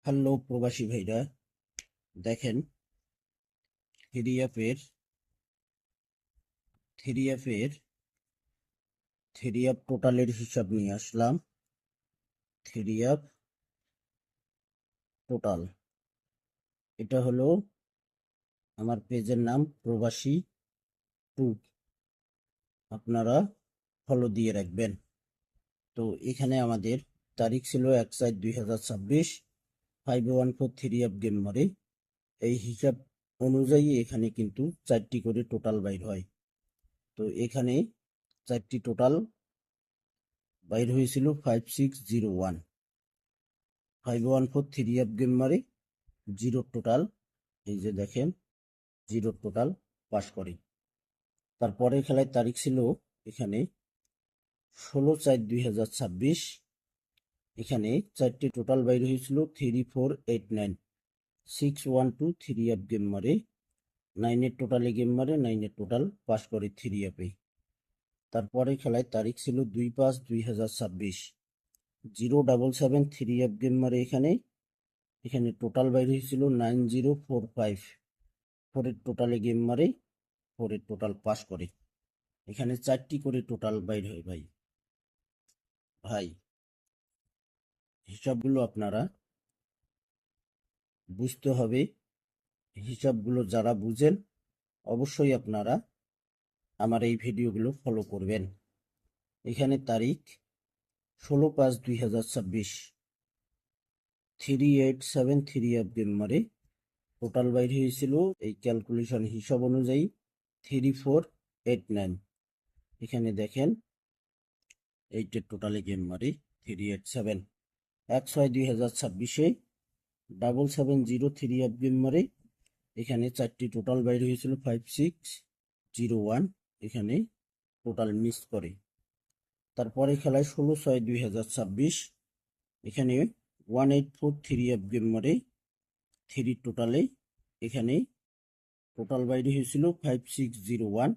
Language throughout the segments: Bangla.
হ্যালো প্রবাসী ভাইরা, দেখেন থ্রি অ্যাপ টোটালের হিসাব নিয়ে আসলাম। থ্রি অ্যাপ টোটাল, এটা হলো আমার পেজের নাম প্রবাসী টু, আপনারা ফলো দিয়ে রাখবেন। তো এখানে আমাদের তারিখ ছিল 1/4/2026, 514 থ্রি অ্যাপ গেম মারে। এই হিসাব অনুযায়ী এখানে কিন্তু 4টি করে টোটাল বাইর হয়। তো এখানে 4টি টোটাল বাইর হয়েছিল 5601, 514 থ্রি অ্যাপ গেম মারে, জিরো টোটাল। এই যে দেখেন, জিরো টোটাল পাস করে। তারপরের খেলায় তারিখ ছিল এখানে 16/4/2026, এখানে 4টি টোটাল বাইর হয়েছিল 3489, 612 থ্রি অ্যাপ গেম মারে, 9-এর টোটালে গেম মারে, 9-এর টোটাল পাস করে থ্রি অ্যাপে। তারপরে খেলায় তারিখ ছিল 2/5/2026, 077 থ্রি অ্যাপ গেম মারে, এখানে টোটাল বাইর হয়েছিল 9045, 4-এর টোটালে গেম মারে, 4-এর টোটাল পাস করে। এখানে 4টি করে টোটাল বাইর হয়। ভাই হিসাবগুলো আপনারা বুঝতে হবে। হিসাবগুলো যারা বুঝেন অবশ্যই আপনারা আমার এই ভিডিওগুলো ফলো করবেন। এখানে তারিখ 16/5/2026, 387 থ্রি অ্যাপ গেম মারে, টোটাল বাইর হয়েছিল এই ক্যালকুলেশন হিসাব অনুযায়ী 3489। এখানে দেখেন 8-এর টোটালে গেম মারে 387। 1/6/2026-এ 770 থ্রি অ্যাপ গেম মারে, এখানে 4টি টোটাল বাইর হয়েছিল 5601, এখানে টোটাল মিস করে। তারপরে খেলায় 16/6/2026, এখানে 184 থ্রি অ্যাপ গেম মারে, থ্রি টোটালে, এখানে টোটাল বাইরে হয়েছিল 5601।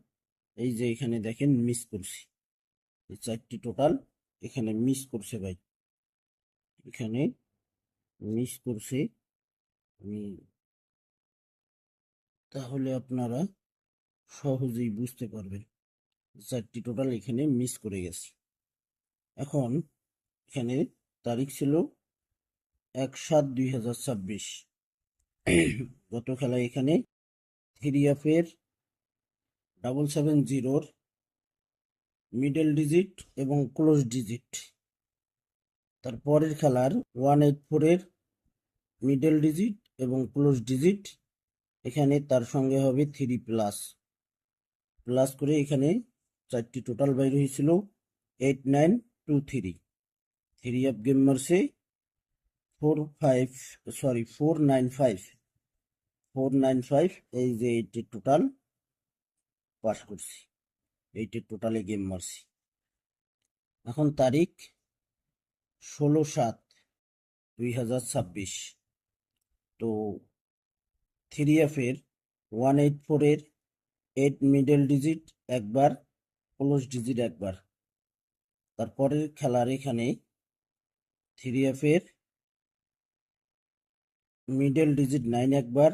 এই যে এখানে দেখেন মিস করছি, এই 4টি টোটাল এখানে মিস করছে ভাই, এখানে মিস করছে। তাহলে আপনারা সহজেই বুঝতে পারবেন 4টি টোটাল এখানে মিস করে গেছে। এখন এখানে তারিখ ছিল 1/7/2026, গত খেলায় এখানে থ্রি অ্যাপের 770-র মিডল ডিজিট এবং ক্লোজ ডিজিট, তারপরের খেলার 184-এর মিডল ডিজিট এবং ক্লোজ ডিজিট, এখানে তার সঙ্গে হবে 3 প্লাস প্লাস করে এখানে 4টি টোটাল বাইর হয়েছিল 8923। থ্রি অ্যাপ গেম মারছে 495, এই যে 8-এর টোটাল পাস করছি, 8-এর টোটালে গেম মারছি। এখন তারিখ 16/7/2026, তো থ্রি অ্যাপের 184-এর 8 মিডল ডিজিট একবার, ক্লোজ ডিজিট একবার। তারপরের খেলার এখানে থ্রি অ্যাপের মিডল ডিজিট 9 একবার,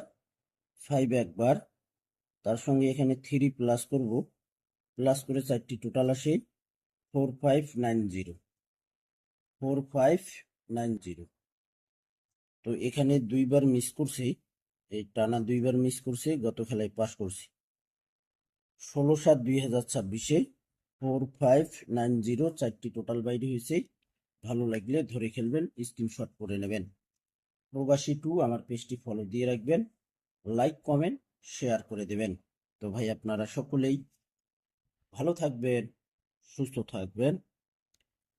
5 একবার, তার সঙ্গে এখানে 3 প্লাস করব, প্লাস করে 4টি টোটাল আসে 4590। তো এখানে দুইবার মিস করছে, এই টানা দুইবার মিস করছে, গত খেলায় পাস করছে। 16/7/2026-এ 4590, 4টি টোটাল বাইরে হয়েছে। ভালো লাগলে ধরে খেলবেন, স্ক্রিনশট করে নেবেন। প্রবাসী টু আমার পেজটি ফলো দিয়ে রাখবেন, লাইক কমেন্ট শেয়ার করে দেবেন। তো ভাই আপনারা সকলেই ভালো থাকবেন, সুস্থ থাকবেন।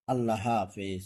আল্লাহ হাফেজ।